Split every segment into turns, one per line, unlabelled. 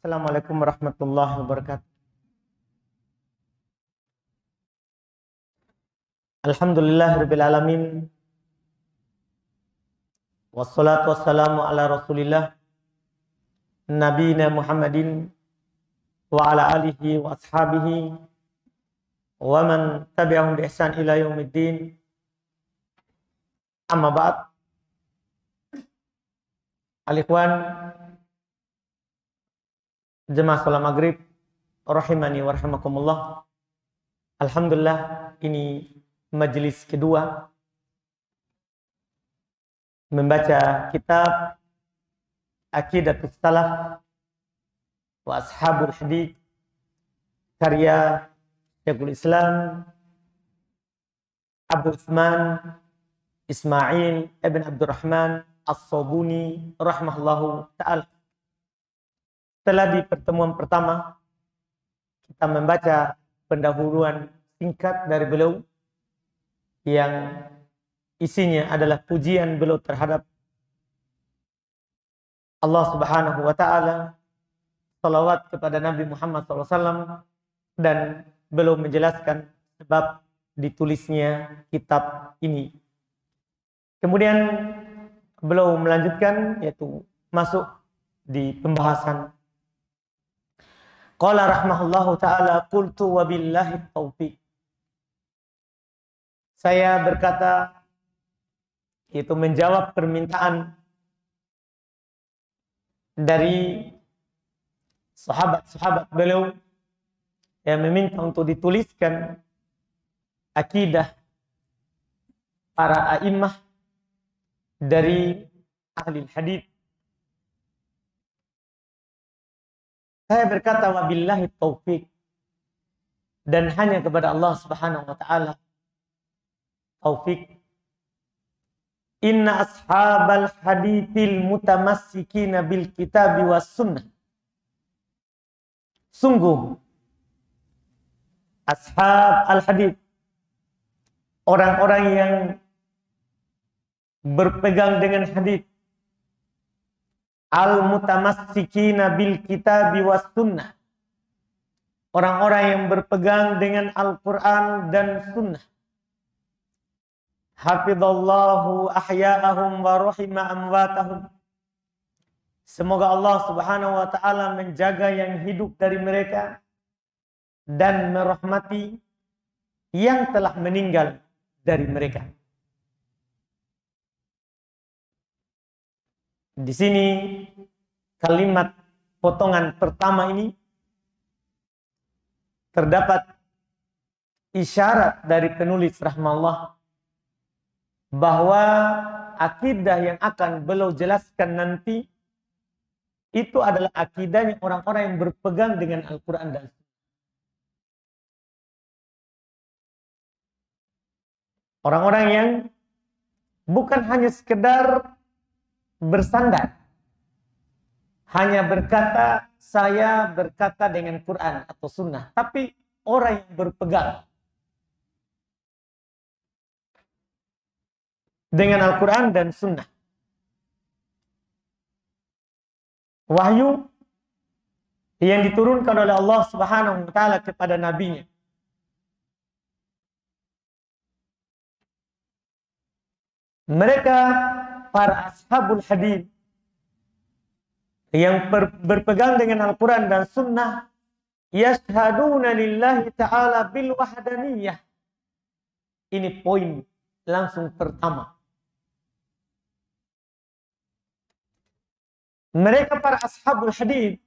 Assalamualaikum warahmatullahi wabarakatuh. Alhamdulillahirabbil alamin. Wassalatu wassalamu ala Rasulillah nabiyina Muhammadin wa ala alihi wa ashabihi wa man tabi'ahum bi ihsan ila yaumiddin. Amma ba'd. Al-ikhwan jemaah salat maghrib rahimani wa rahimakumullah. Alhamdulillah, ini majelis kedua membaca kitab Aqidatus Salaf wa Ashabul Hadits karya Syekhul Islam Abu Utsman Ismail ibn Abdurrahman As-Sabuni rahimahullahu ta'ala. Setelah di pertemuan pertama kita membaca pendahuluan singkat dari beliau yang isinya adalah pujian beliau terhadap Allah Subhanahu wa ta'ala, salawat kepada Nabi Muhammad SAW, dan beliau menjelaskan sebab ditulisnya kitab ini. Kemudian beliau melanjutkan, yaitu masuk di pembahasan. Qala rahmahullahu ta'ala, qultu wabillahi taufiq. Saya berkata, yaitu menjawab permintaan dari sahabat-sahabat beliau yang meminta untuk dituliskan akidah para a'immah dari ahli hadits. Saya berkata wabillahi taufiq, dan hanya kepada Allah Subhanahu wa ta'ala taufik. Inna ashabal hadithil mutamassikina bil kitabi was sunnah. Sungguh ashab al hadith, orang-orang yang berpegang dengan hadith, al mutamassikina bil kitabi was sunnah, orang-orang yang berpegang dengan Al-Quran dan sunnah. Hafidhallahu ahya'ahum wa rahima amwatahum. Semoga Allah Subhanahu wa ta'ala menjaga yang hidup dari mereka dan merahmati yang telah meninggal dari mereka. Di sini kalimat potongan pertama ini terdapat isyarat dari penulis rahimahullah bahwa akidah yang akan beliau jelaskan nanti itu adalah akidahnya orang-orang yang berpegang dengan Al-Quran dan Sunnah. Orang-orang yang bukan hanya sekedar bersandar, hanya berkata saya berkata dengan Quran atau Sunnah, tapi orang yang berpegang dengan Al-Quran dan Sunnah. Wahyu yang diturunkan oleh Allah Subhanahu wa ta'ala kepada nabinya. Mereka para ashabul hadith yang berpegang dengan Al-Quran dan Sunnah, yashhaduna lillahi ta'ala bil wahdaniyah. Ini poin langsung pertama. Mereka para ashabul hadith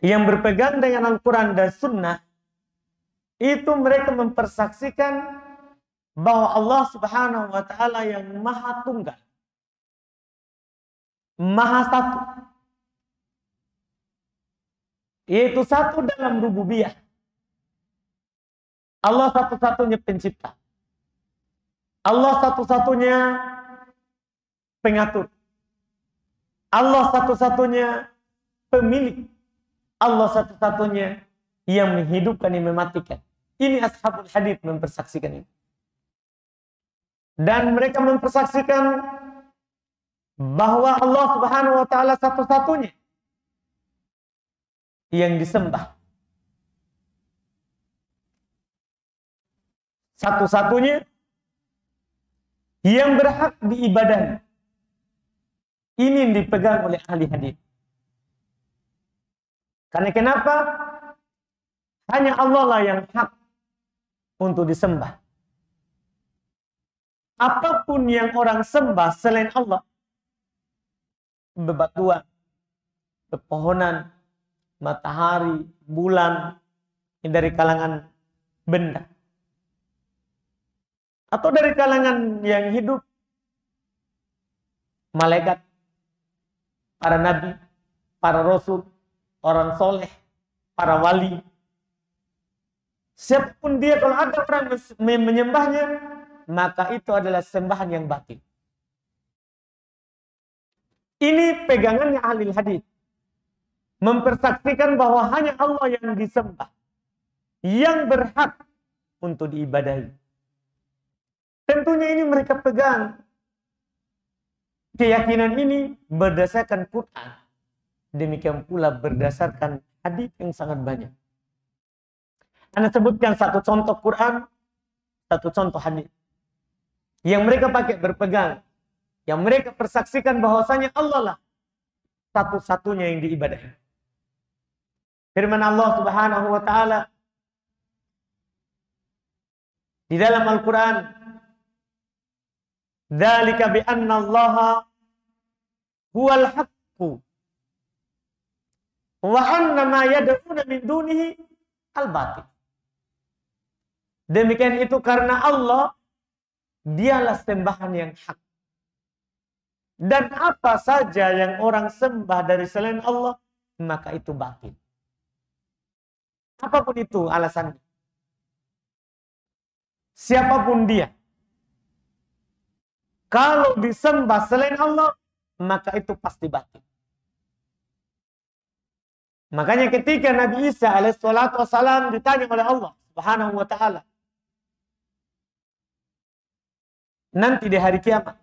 yang berpegang dengan Al-Quran dan Sunnah, itu mereka mempersaksikan bahwa Allah Subhanahu wa ta'ala yang maha tunggal, maha satu, yaitu satu dalam rububiyah. Allah satu-satunya pencipta, Allah satu-satunya pengatur, Allah satu-satunya pemilik, Allah satu-satunya yang menghidupkan, yang mematikan. Ini ashabul hadith mempersaksikan ini. Dan mereka mempersaksikan bahwa Allah Subhanahu wa ta'ala satu-satunya yang disembah. Satu-satunya yang berhak diibadahi. Ini yang dipegang oleh ahli hadis. Karena kenapa? Hanya Allah lah yang hak untuk disembah. Apapun yang orang sembah selain Allah, bebatuan, pepohonan, matahari, bulan, ini dari kalangan benda. Atau dari kalangan yang hidup, malaikat, para nabi, para rasul, orang soleh, para wali. Siapapun dia, kalau ada orang menyembahnya, maka itu adalah sembahan yang batil. Ini pegangannya ahli hadis. Mempersaksikan bahwa hanya Allah yang disembah, yang berhak untuk diibadahi. Tentunya ini mereka pegang. Keyakinan ini berdasarkan Quran. Demikian pula berdasarkan hadis yang sangat banyak. Anda sebutkan satu contoh Quran, satu contoh hadis. Yang mereka pakai berpegang. Yang mereka persaksikan bahwasanya Allah lah satu-satunya yang diibadahi. Firman Allah Subhanahu wa taala di dalam Al-Quran, "Dzalika bi anna Allaha huwal haqqu wa anna ma yad'una min dunihi al-batil." Demikian itu karena Allah dialah sembahan yang hak. Dan apa saja yang orang sembah dari selain Allah, maka itu batil. Apapun itu alasannya. Siapapun dia, kalau disembah selain Allah, maka itu pasti batil. Makanya ketika Nabi Isa alaihissalatu wassalam ditanya oleh Allah Subhanahu wa ta'ala, nanti di hari kiamat,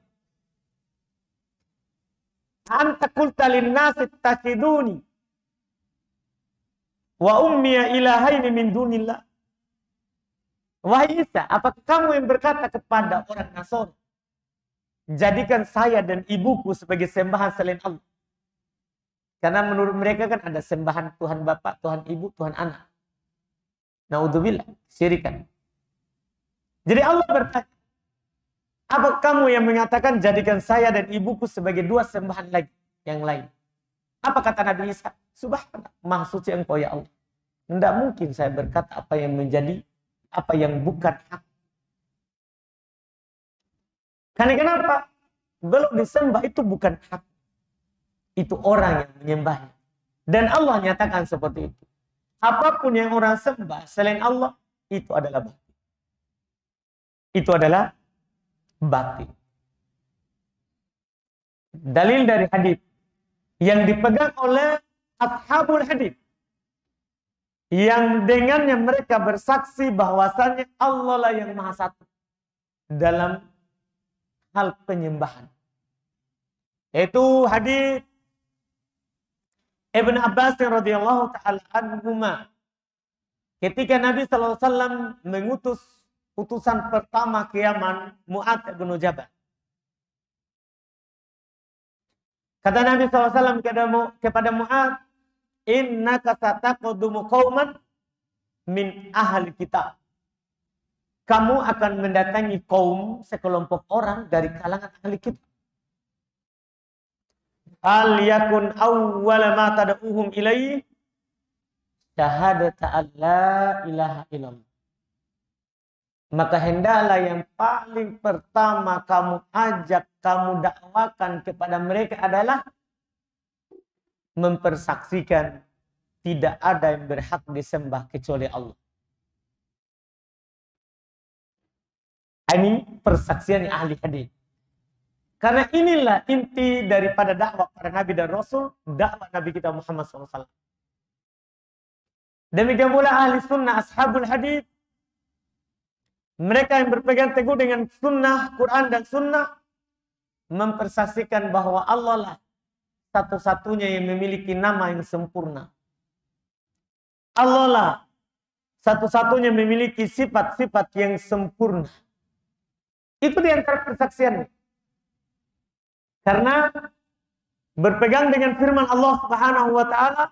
anta qulta linnasi ittakhiduni wa ummiya ilahaini min dunillah. Wahai Isa, apakah kamu yang berkata kepada orang Nasrani, jadikan saya dan ibuku sebagai sembahan selain Allah? Karena menurut mereka kan ada sembahan Tuhan Bapa, Tuhan Ibu, Tuhan Anak. Naudzubillah, syirikan. Jadi Allah bertanya, apa kamu yang mengatakan jadikan saya dan ibuku sebagai dua sembahan lagi yang lain? Apa kata Nabi Isa? Subhanallah, maha suci engkau ya Allah. Tidak mungkin saya berkata apa yang menjadi, apa yang bukan hak. Karena kenapa? Belum disembah itu bukan hak. Itu orang yang menyembahnya. Dan Allah nyatakan seperti itu. Apapun yang orang sembah selain Allah, itu adalah batil. Itu adalah batil. Dalil dari hadis yang dipegang oleh ashabul hadis, yang dengannya mereka bersaksi bahwasannya Allah lah yang maha satu dalam hal penyembahan. Yaitu hadis Ibn Abbas radhiyallahu ta'ala anhuma, ketika Nabi SAW mengutus utusan pertama ke Yaman, Mu'adz bin Jabal. Kata Nabi SAW kepada Mu'adz, innaka sataqdumu qauman min ahli kitab. Kamu akan mendatangi kaum, sekelompok orang dari kalangan ahli kitab. Al yakun awwala ma tad'uhum ilaihi syahadata alla ilaha illallah. Maka hendaklah yang paling pertama kamu ajak, kamu dakwakan kepada mereka adalah mempersaksikan tidak ada yang berhak disembah kecuali Allah. Ini persaksian ahli hadis. Karena inilah inti daripada dakwah para nabi dan rasul, dakwah Nabi kita Muhammad SAW. Demikian pula ahli sunnah, ashabul hadis, mereka yang berpegang teguh dengan sunnah, Quran dan sunnah, mempersaksikan bahwa Allah lah satu-satunya yang memiliki nama yang sempurna. Allah lah satu-satunya memiliki sifat-sifat yang sempurna. Itu di antara persaksian. Karena berpegang dengan firman Allah Subhanahu wa taala,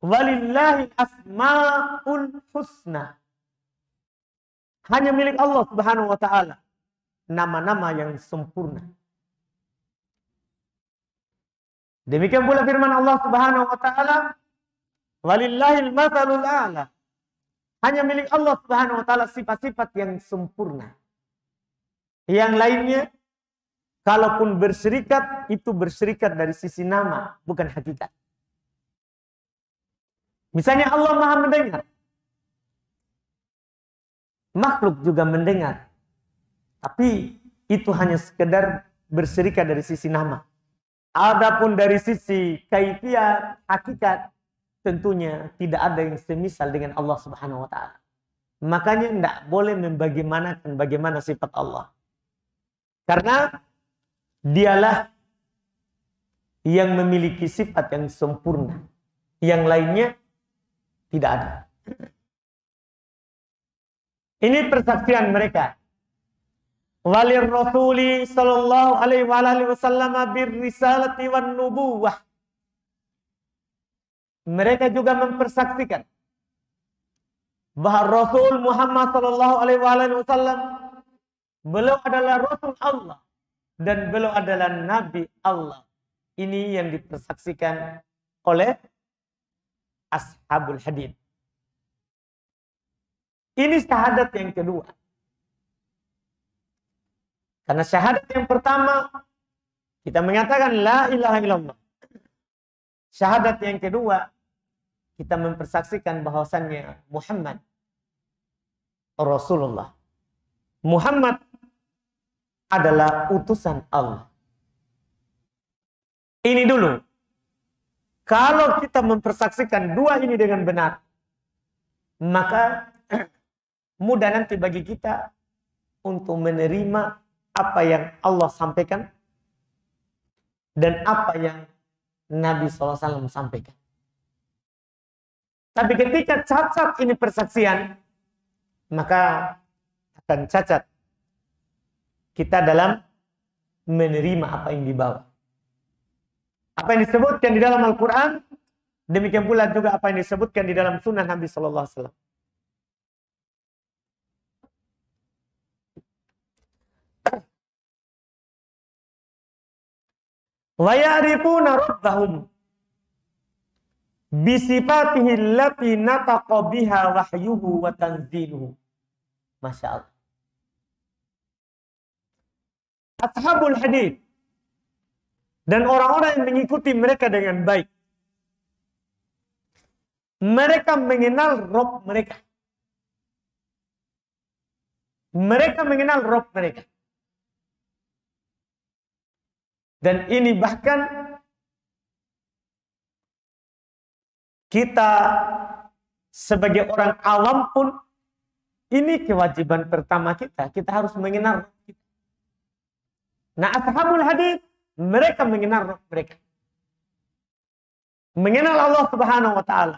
"Walillahi asmaul husna." Hanya milik Allah Subhanahu wa taala nama-nama yang sempurna. Demikian pula firman Allah Subhanahu wa taala, "Walillahil matsalul a'la." Hanya milik Allah Subhanahu wa taala sifat-sifat yang sempurna. Yang lainnya, kalaupun berserikat, itu berserikat dari sisi nama, bukan hakikat. Misalnya Allah Maha mendengar. Makhluk juga mendengar. Tapi itu hanya sekedar berserikat dari sisi nama. Adapun dari sisi kaifiat, hakikat, tentunya tidak ada yang semisal dengan Allah Subhanahu wa taala. Makanya tidak boleh membagaimanakan bagaimana sifat Allah. Karena dialah yang memiliki sifat yang sempurna. Yang lainnya tidak ada. Ini persaksian mereka. Walir Rasuli sallallahu alaihi wasallam bir risalati wan nubuwah. Mereka juga mempersaksikan bahwa Rasul Muhammad sallallahu alaihi wasallam beliau adalah Rasul Allah dan beliau adalah Nabi Allah. Ini yang dipersaksikan oleh Ashabul Hadith. Ini syahadat yang kedua. Karena syahadat yang pertama kita mengatakan la ilaha illallah. Syahadat yang kedua kita mempersaksikan bahwasannya Muhammad Rasulullah. Muhammad adalah utusan Allah. Ini dulu. Kalau kita mempersaksikan dua ini dengan benar, maka mudah nanti bagi kita untuk menerima apa yang Allah sampaikan dan apa yang Nabi SAW sampaikan. Tapi ketika cacat ini persaksian, maka akan cacat kita dalam menerima apa yang dibawa. Apa yang disebutkan di dalam Al-Quran, demikian pula juga apa yang disebutkan di dalam sunnah Nabi SAW. Wa ya'rifuna rabbahum bisifatihi allati nataqa biha wahyuhu wa tanziluhu. Masya Allah. Ashabul Hadith dan orang-orang yang mengikuti mereka dengan baik, mereka mengenal Rabb mereka. Mereka mengenal Rabb mereka. Dan ini bahkan kita sebagai orang awam pun ini kewajiban pertama kita. Kita harus mengenal Rabb kita. Nah, Ashabul Hadith mereka mengenal Rabb mereka. Mengenal Allah Subhanahu wa taala.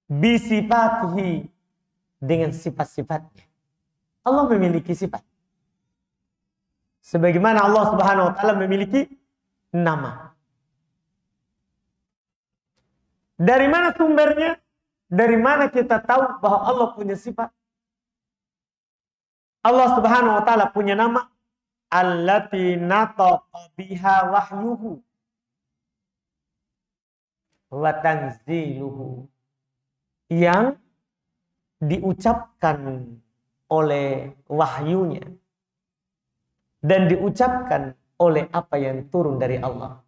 Bisifatihi, dengan sifat-sifatnya. Allah memiliki sifat. Sebagaimana Allah Subhanahu wa taala memiliki nama. Dari mana sumbernya? Dari mana kita tahu bahwa Allah punya sifat? Allah Subhanahu wa taala punya nama allati nataqa biha wahyuhu wa tanziluhu, yang diucapkan oleh wahyunya dan diucapkan oleh apa yang turun dari Allah.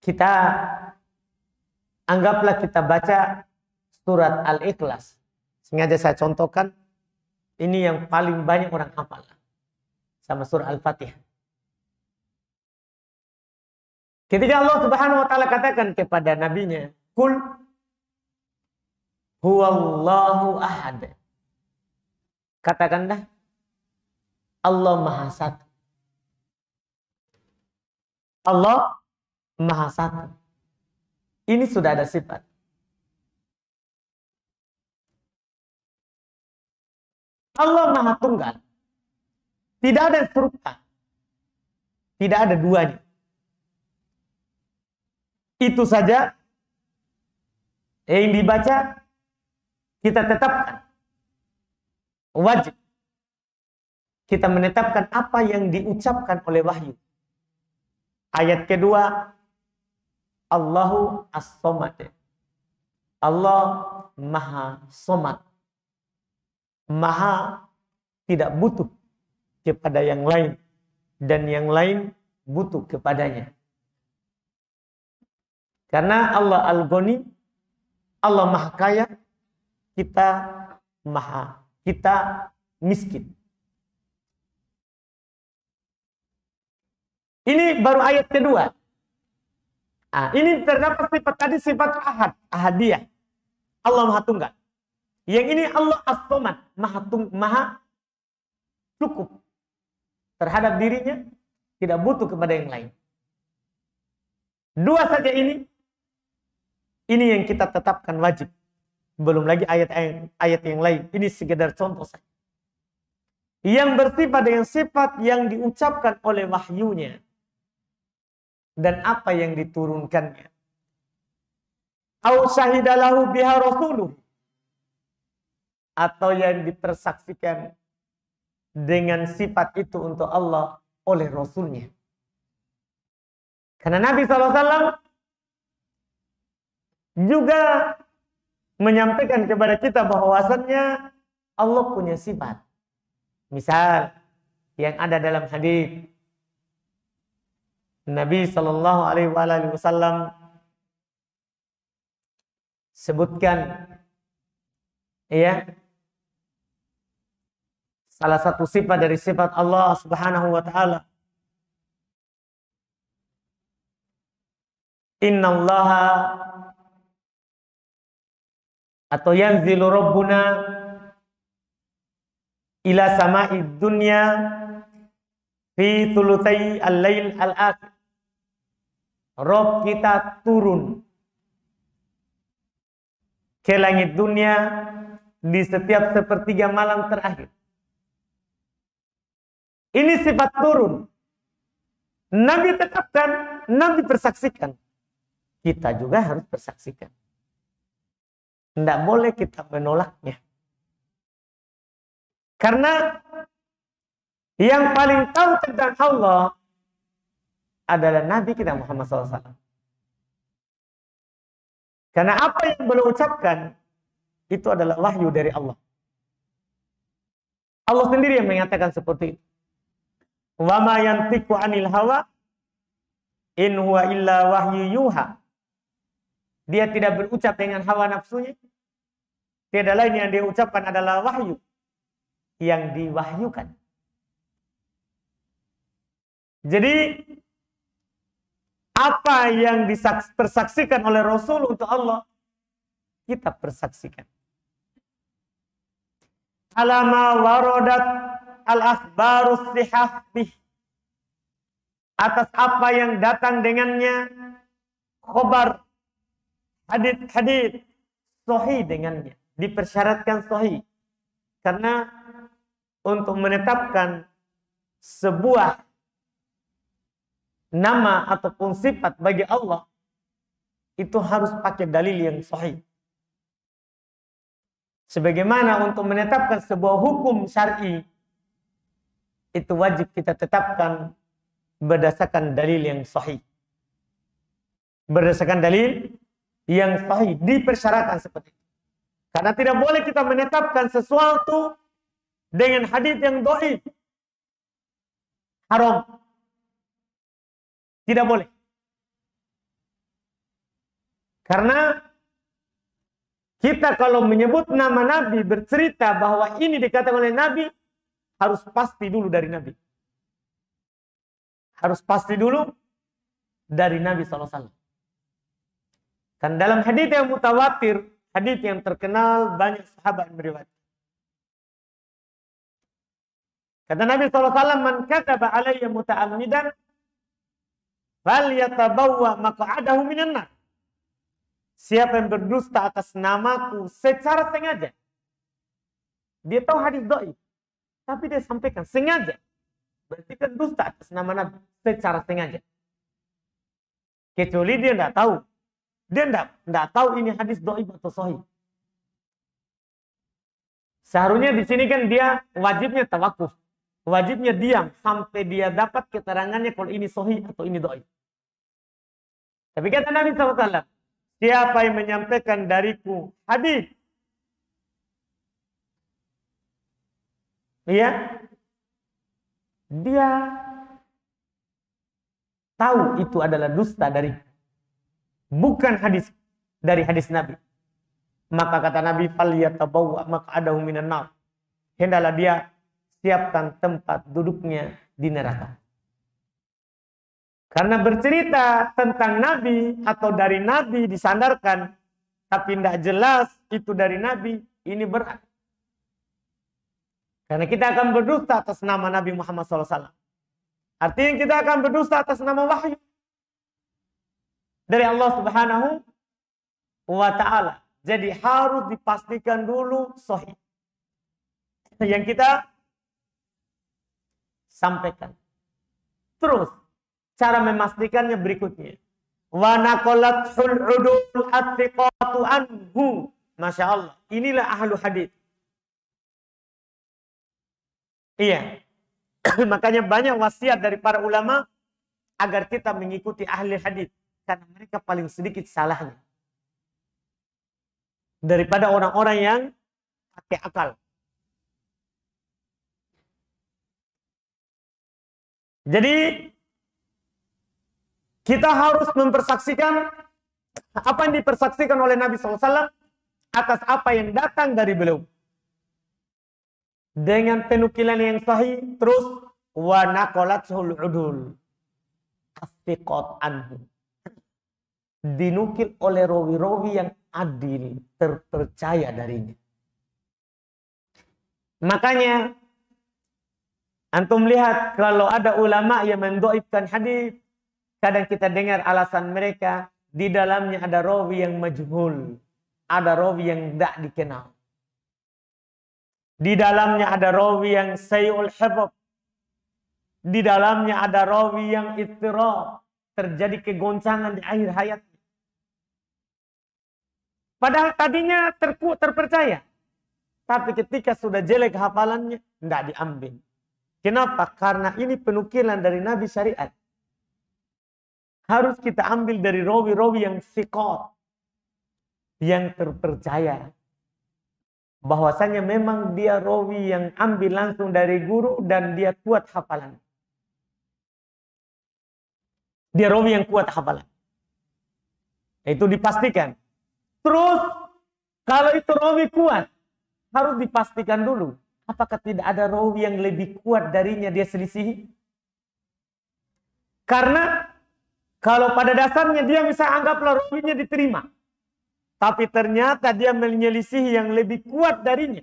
Kita anggaplah kita baca surat Al-Ikhlas. Sengaja saya contohkan, ini yang paling banyak orang hafal. Sama surah Al-Fatihah. Ketika Allah Subhanahu wa taala katakan kepada nabinya, "Qul huwallahu ahad." Katakanlah Allah Maha Satu. Allah Maha Satu. Ini sudah ada sifat. Allah Maha Tunggal. Tidak ada serupa. Tidak ada duanya. Itu saja yang dibaca kita tetapkan. Wajib kita menetapkan apa yang diucapkan oleh wahyu. Ayat kedua, Allahu As-Somad. Allah Maha Somad. Maha tidak butuh kepada yang lain dan yang lain butuh kepadanya. Karena Allah Al-Ghani, Allah Maha Kaya, kita miskin. Ini baru ayat kedua. Ini terdapat sifat tadi, sifat ahadiyah. Allah Maha Tunggal. Yang ini Allah As-Somad, Maha cukup terhadap dirinya, tidak butuh kepada yang lain. Dua saja ini yang kita tetapkan wajib. Belum lagi ayat yang lain. Ini sekedar contoh saja. Yang bersifat dengan sifat yang diucapkan oleh wahyunya. Dan apa yang diturunkannya. Au syahidalahu biha rasuluh. Atau yang dipersaksikan dengan sifat itu untuk Allah oleh Rasulnya. Karena Nabi SAW juga menyampaikan kepada kita bahwasannya Allah punya sifat. Misal yang ada dalam hadis Nabi SAW sebutkan, ya, salah satu sifat dari sifat Allah Subhanahu wa taala. Innallaha atau yanzilu rabbuna ila sama'id dunya fi thulutsai al-lail al-akhir. Rob kita turun ke langit dunia di setiap sepertiga malam terakhir. Ini sifat turun. Nabi tetapkan, Nabi persaksikan. Kita juga harus persaksikan. Tidak boleh kita menolaknya. Karena yang paling tahu tentang Allah adalah Nabi kita Muhammad SAW. Karena apa yang beliau ucapkan itu adalah wahyu dari Allah. Allah sendiri yang mengatakan seperti itu. Wa ma yantiqu 'anil hawa in huwa illa wahyu yuha. Dia tidak berucap dengan hawa nafsunya. Tiada lain yang dia ucapkan adalah wahyu yang diwahyukan. Jadi apa yang dipersaksikan oleh Rasul untuk Allah, kita persaksikan. Alama warodat al-akhbarus sihah bih. Atas apa yang datang dengannya, khobar, hadith sahih dengannya. Dipersyaratkan sahih. Karena untuk menetapkan sebuah nama ataupun sifat bagi Allah, itu harus pakai dalil yang sahih. Sebagaimana untuk menetapkan sebuah hukum syar'i, itu wajib kita tetapkan berdasarkan dalil yang sahih. Berdasarkan dalil yang sahih, dipersyaratkan seperti itu. Karena tidak boleh kita menetapkan sesuatu dengan hadis yang dhaif. Haram. Tidak boleh. Karena kita kalau menyebut nama Nabi, bercerita bahwa ini dikatakan oleh Nabi, harus pasti dulu dari Nabi. Harus pasti dulu dari Nabi SAW. Kan dalam hadis yang mutawatir, hadis yang terkenal, banyak sahabat yang meriwayatkan. Kata Nabi SAW, man kataba alayya muta'ammidan, falyatabawwa maq'adahu minan nar. Siapa yang berdusta atas namaku secara sengaja. Dia tahu hadis dhaif, tapi dia sampaikan sengaja. Berarti kan dusta atas nama Nabi secara sengaja. Kecuali dia tidak tahu. Dia tidak tahu ini hadis dhaif atau sahih. Seharusnya di sini kan dia wajibnya tawakuf. Wajibnya diam sampai dia dapat keterangannya kalau ini sahih atau ini dhaif. Tapi kata Nabi SAW, siapa yang menyampaikan dariku hadis, ya, dia tahu itu adalah dusta dari, bukan hadis dari hadis Nabi. Maka kata Nabi, falyatabawwa maq'adahu minan nar. Hendaklah dia siapkan tempat duduknya di neraka. Karena bercerita tentang Nabi atau dari Nabi disandarkan, tapi tidak jelas itu dari Nabi, ini berat. Karena kita akan berdusta atas nama Nabi Muhammad SAW. Artinya kita akan berdusta atas nama wahyu dari Allah Subhanahu wa Ta'ala. Jadi harus dipastikan dulu sahih yang kita sampaikan. Terus cara memastikannya berikutnya. Wa naqalatul udul athiqatu anhu. Masya Allah. Inilah ahlu hadis. Iya. Makanya banyak wasiat dari para ulama agar kita mengikuti ahli hadis. Karena mereka paling sedikit salahnya. Daripada orang-orang yang pakai akal. Jadi kita harus mempersaksikan apa yang dipersaksikan oleh Nabi SAW atas apa yang datang dari beliau. Dengan penukilan yang sahih, terus wa naqalatul udul afiqat anhu. Dinukil oleh rawi-rawi yang adil, terpercaya darinya. Makanya antum lihat kalau ada ulama yang mendhaifkan hadis, kadang kita dengar alasan mereka, di dalamnya ada rawi yang majhul, ada rawi yang tidak dikenal. Di dalamnya ada rawi yang sayyi'ul hifdz. Di dalamnya ada rawi yang ittirab, terjadi kegoncangan di akhir hayatnya. Padahal tadinya terpercaya. Tapi ketika sudah jelek hafalannya, tidak diambil. Kenapa? Karena ini penukilan dari Nabi syariat. Harus kita ambil dari rawi-rawi yang thiqat, yang terpercaya. Bahwasanya memang dia rawi yang ambil langsung dari guru dan dia kuat hafalan. Dia rawi yang kuat hafalan. Itu dipastikan. Terus, kalau itu rawi kuat, harus dipastikan dulu. Apakah tidak ada rawi yang lebih kuat darinya dia selisihi? Karena, kalau pada dasarnya dia bisa anggaplah rawinya diterima. Tapi ternyata dia menyelisihi yang lebih kuat darinya.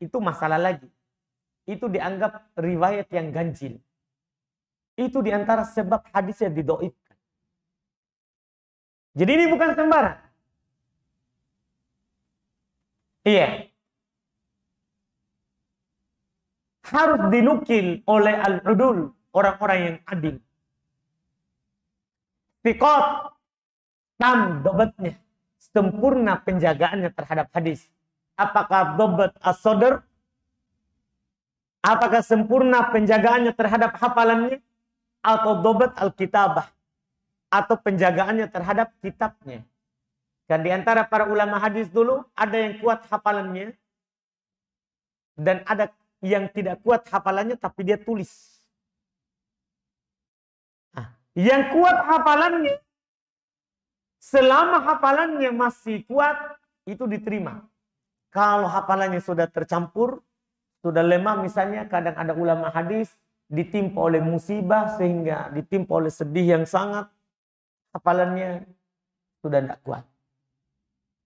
Itu masalah lagi. Itu dianggap riwayat yang ganjil. Itu diantara sebab hadisnya didhaifkan. Jadi ini bukan sembarang. Iya. Harus dinukil oleh al-udul, orang-orang yang adil. Thiqat, tam dobatnya, sempurna penjagaannya terhadap hadis. Apakah dobat as-sadr? Apakah sempurna penjagaannya terhadap hafalannya? Atau dobat al-kitabah? Atau penjagaannya terhadap kitabnya? Dan di antara para ulama hadis dulu, ada yang kuat hafalannya. Dan ada yang tidak kuat hafalannya, tapi dia tulis. Nah, yang kuat hafalannya, selama hafalannya masih kuat, itu diterima. Kalau hafalannya sudah tercampur, sudah lemah misalnya, kadang ada ulama hadis, ditimpa oleh musibah, sehingga ditimpa oleh sedih yang sangat, hafalannya sudah tidak kuat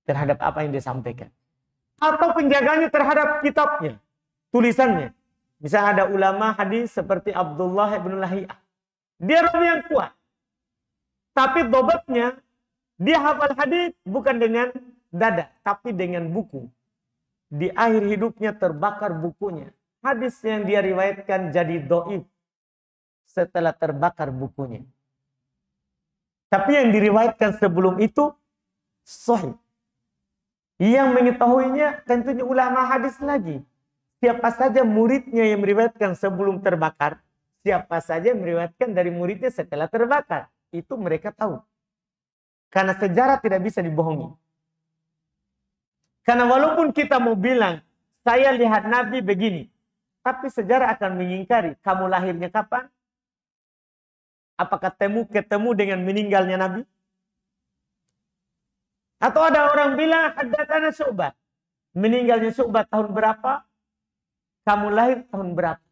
terhadap apa yang dia sampaikan. Atau penjagaannya terhadap kitabnya, tulisannya. Misalnya ada ulama hadis seperti Abdullah bin Lahiyah. Dia rawi yang kuat. Tapi dobatnya, dia hafal hadis bukan dengan dada, tapi dengan buku. Di akhir hidupnya terbakar bukunya. Hadis yang dia riwayatkan jadi dhaif setelah terbakar bukunya. Tapi yang diriwayatkan sebelum itu sahih. Yang mengetahuinya tentunya ulama hadis lagi. Siapa saja muridnya yang meriwayatkan sebelum terbakar, siapa saja yang meriwayatkan dari muridnya setelah terbakar. Itu mereka tahu. Karena sejarah tidak bisa dibohongi. Karena walaupun kita mau bilang, saya lihat Nabi begini. Tapi sejarah akan mengingkari. Kamu lahirnya kapan? Apakah ketemu dengan meninggalnya Nabi? Atau ada orang bilang, haddatsana Syu'bah. Meninggalnya Syu'bah tahun berapa? Kamu lahir tahun berapa?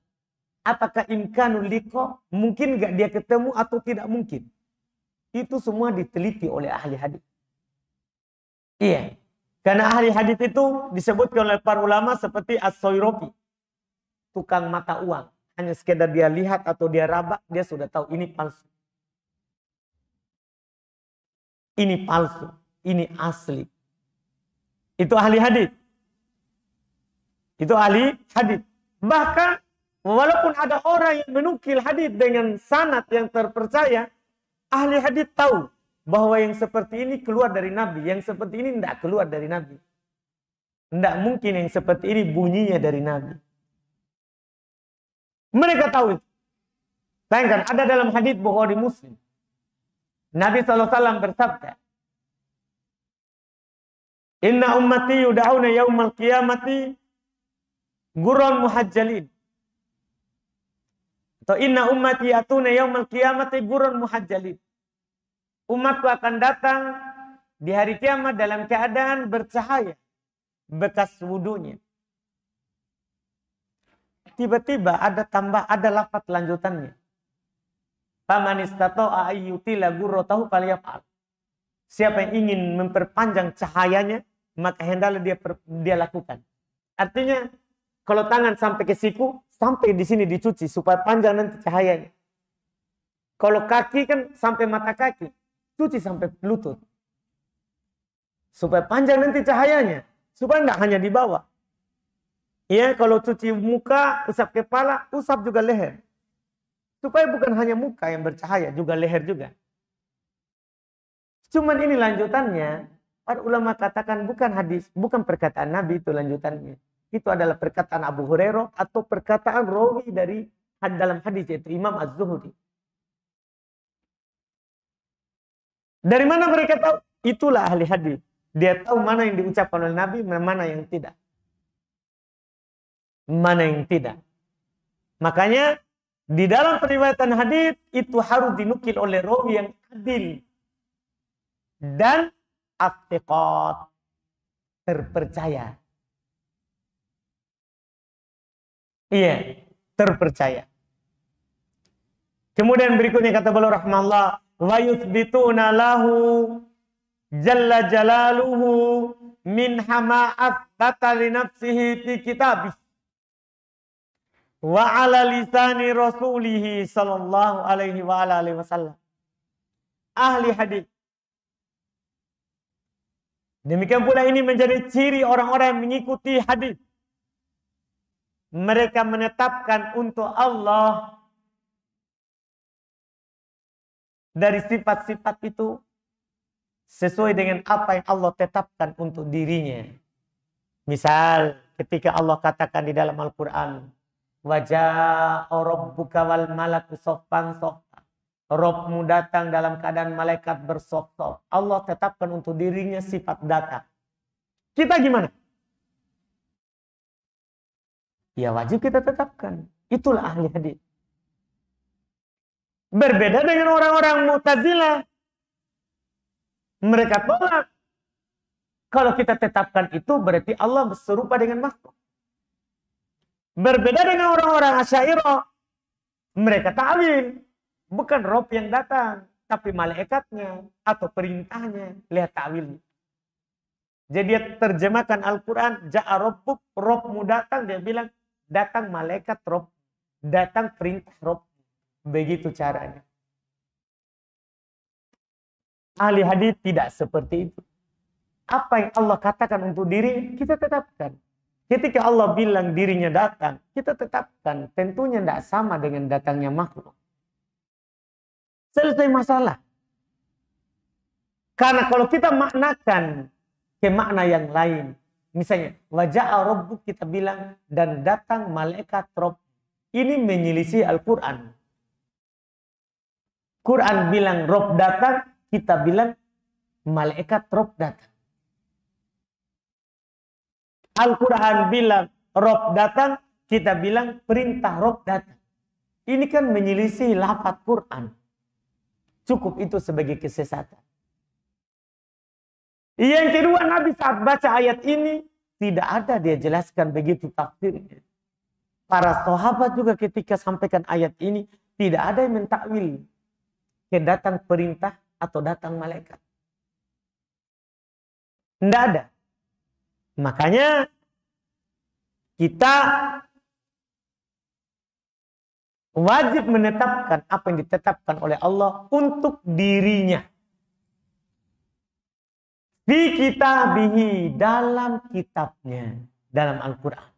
Apakah imkanul liqa? Mungkin gak dia ketemu atau tidak mungkin? Itu semua diteliti oleh ahli hadis. Iya. Karena ahli hadis itu disebutkan oleh para ulama seperti As-Soyrofi. Tukang mata uang. Hanya sekedar dia lihat atau dia raba, dia sudah tahu ini palsu. Ini palsu. Ini asli. Itu ahli hadis. Itu ahli hadis. Bahkan walaupun ada orang yang menukil hadis dengan sanad yang terpercaya, ahli hadis tahu bahwa yang seperti ini keluar dari Nabi, yang seperti ini tidak keluar dari Nabi. Tidak mungkin yang seperti ini bunyinya dari Nabi. Mereka tahu itu. Bayangkan, ada dalam hadis Bukhari Muslim. Nabi SAW bersabda, Inna ummati yud'auna yaumal qiyamati gurran muhajjalin. Atau inna ummati yatuna yaumal qiyamati gurran muhajjalin. Umatku akan datang di hari kiamat dalam keadaan bercahaya bekas wudunya. Tiba-tiba ada lafaz lanjutannya. Faman istata'a ayyutila gurratahu falyaf'al. Siapa yang ingin memperpanjang cahayanya, maka hendaklah dia lakukan. Artinya, kalau tangan sampai ke siku, sampai di sini dicuci supaya panjang nanti cahayanya. Kalau kaki kan sampai mata kaki, cuci sampai lutut. Supaya panjang nanti cahayanya, supaya tidak hanya di bawah. Ya, kalau cuci muka, usap kepala, usap juga leher. Supaya bukan hanya muka yang bercahaya, juga leher juga. Cuman ini lanjutannya, para ulama katakan bukan hadis, bukan perkataan Nabi itu lanjutannya. Itu adalah perkataan Abu Hurairah atau perkataan rawi dari dalam hadis yaitu Imam Az-Zuhri. Dari mana mereka tahu? Itulah ahli hadis. Dia tahu mana yang diucapkan oleh Nabi, mana yang tidak. Mana yang tidak. Makanya di dalam periwayatan hadis itu harus dinukil oleh rawi yang adil dan athiqat, terpercaya. Iya, terpercaya. Kemudian berikutnya kata beliau rahimahullah, wa yuthbituna lahu jalla jalaluhu min hama'at batali nafsihi fi kitabih wa ala lisani rasulihi sallallahu alaihi wa ala alihi wasallam. Ahli hadis. Demikian pula ini menjadi ciri orang-orang yang mengikuti hadis. Mereka menetapkan untuk Allah dari sifat-sifat itu sesuai dengan apa yang Allah tetapkan untuk dirinya. Misal ketika Allah katakan di dalam Al-Quran, Wajah rabbuka wal malaku soffan soffa. Robmu datang dalam keadaan malaikat bersof-sof. Allah tetapkan untuk dirinya sifat datang. Kita gimana? Ya wajib kita tetapkan. Itulah ahli hadis. Berbeda dengan orang-orang Mu'tazilah. Mereka tolak. Kalau kita tetapkan itu berarti Allah serupa dengan makhluk. Berbeda dengan orang-orang Asy'ariyah. Mereka ta'wil. Bukan Rob yang datang, tapi malaikatnya atau perintahnya. Lihat ta'wilnya. Jadi dia terjemahkan Al-Quran, Ja'a Rabbuk, Robmu datang, dia bilang, datang malaikat Rob, datang perintah Rob. Begitu caranya. ahli hadis tidak seperti itu. Apa yang Allah katakan untuk diri, kita tetapkan. Ketika Allah bilang dirinya datang, kita tetapkan. Tentunya tidak sama dengan datangnya makhluk. Selesai masalah. Karena kalau kita maknakan ke makna yang lain, misalnya, waja'a rabbuk kita bilang, dan datang malaikat Rabb. Ini menyelisih Al-Quran. Quran bilang Rabb datang, kita bilang malaikat Rabb datang. Al-Quran bilang Rabb datang, kita bilang perintah Rabb datang. Ini kan menyelisih lafaz Quran. Cukup itu sebagai kesesatan. Yang kedua, Nabi saat baca ayat ini, tidak ada dia jelaskan begitu tafsirnya. Para sahabat juga ketika sampaikan ayat ini, tidak ada yang mentakwil. Datang perintah atau datang malaikat. Tidak ada. Makanya kita wajib menetapkan apa yang ditetapkan oleh Allah untuk dirinya. Fi kitabihi, dalam kitabnya, dalam Al-Quran.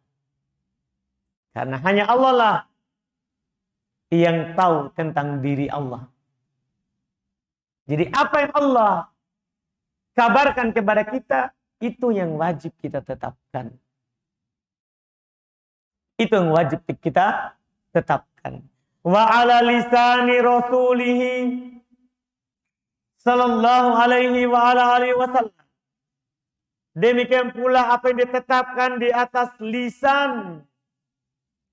Karena hanya Allah lah yang tahu tentang diri Allah. Jadi apa yang Allah kabarkan kepada kita, itu yang wajib kita tetapkan. Itu yang wajib kita tetapkan. Wa ala lisani rasulihi sallallahu alaihi wa ala alihi wasallam. Demikian pula apa yang ditetapkan di atas lisan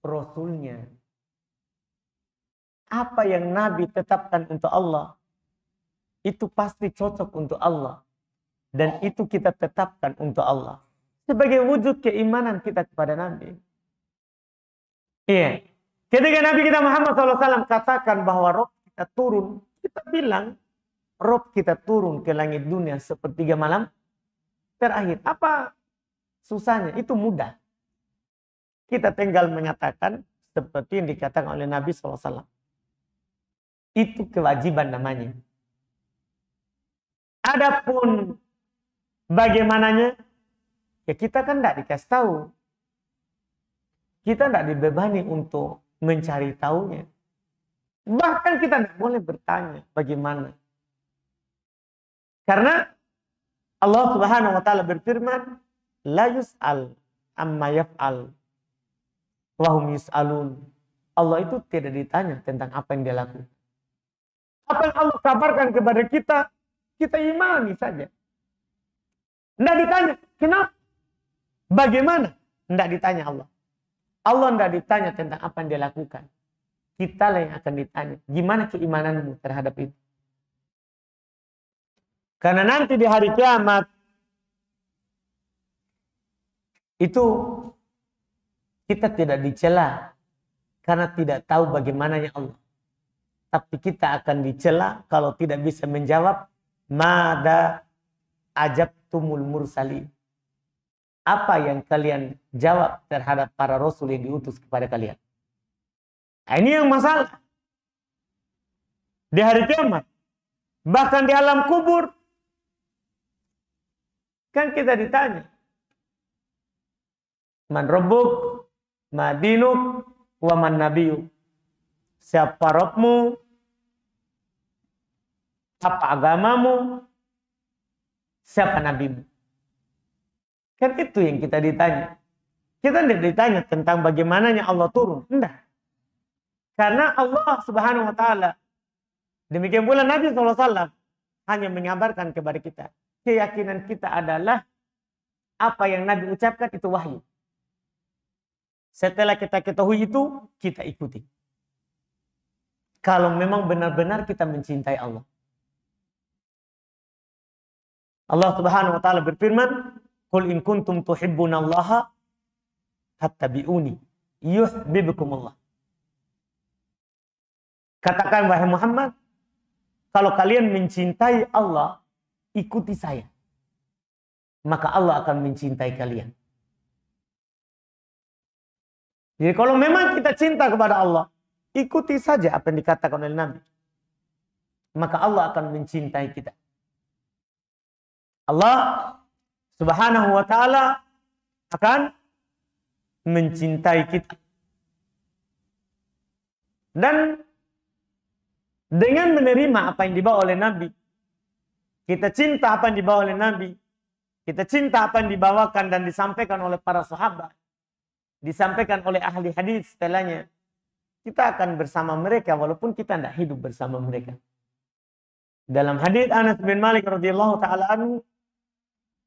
Rasulnya. Apa yang Nabi tetapkan untuk Allah, itu pasti cocok untuk Allah. Dan itu kita tetapkan untuk Allah. Sebagai wujud keimanan kita kepada Nabi. Iya. Ketika Nabi kita Muhammad SAW katakan bahwa Rob kita turun, kita bilang Rob kita turun ke langit dunia sepertiga malam terakhir. Apa susahnya? Itu mudah. Kita tinggal mengatakan seperti yang dikatakan oleh Nabi SAW. Itu kewajiban namanya. Adapun bagaimananya, ya kita kan tidak dikasih tahu. Kita tidak dibebani untuk mencari tahunya. Bahkan kita tidak boleh bertanya bagaimana. Karena Allah Subhanahu wa taala berfirman, la yus'al amma yaf'al wa hum yus'alun. Allah itu tidak ditanya tentang apa yang dia lakukan. Apa yang Allah kabarkan kepada kita, kita imani saja. Tidak ditanya, kenapa? Bagaimana? Tidak ditanya Allah. Allah tidak ditanya tentang apa yang dia lakukan. Kita lah yang akan ditanya. Gimana keimananmu terhadap itu? Karena nanti di hari kiamat, itu kita tidak dicela karena tidak tahu bagaimananya Allah. Tapi kita akan dicela kalau tidak bisa menjawab mada ajabtumul mursalin. Apa yang kalian jawab terhadap para rasul yang diutus kepada kalian? Nah, ini yang masalah. Di hari kiamat, bahkan di alam kubur, kan kita ditanya, man rabbuk, ma dinuk, wa man nabiyuk. Siapa Rabbmu? Apa agamamu? Siapa nabimu? Kan itu yang kita ditanya. Kita tidak ditanya tentang bagaimananya Allah turun. Tidak. Karena Allah Subhanahu wa taala, demikian pula Nabi SAW hanya mengabarkan kepada kita. Keyakinan kita adalah apa yang Nabi ucapkan itu wahyu. Setelah kita ketahui itu, kita ikuti. Kalau memang benar-benar kita mencintai Allah. Allah Subhanahu wa taala berfirman, "Qul in kuntum tuhibbunallaha fattabi'uni yuhibbukumullah." Katakan wahai Muhammad, kalau kalian mencintai Allah, ikuti saya. Maka Allah akan mencintai kalian. Jadi kalau memang kita cinta kepada Allah, ikuti saja apa yang dikatakan oleh Nabi. Maka Allah akan mencintai kita. Allah Subhanahu wa ta'ala akan mencintai kita. Dan dengan menerima apa yang dibawa oleh Nabi, kita cinta apa yang dibawa oleh Nabi, kita cinta apa yang dibawakan dan disampaikan oleh para sahabat, disampaikan oleh ahli hadis setelahnya, kita akan bersama mereka walaupun kita tidak hidup bersama mereka. Dalam hadis Anas bin Malik radhiyallahu taala anhu,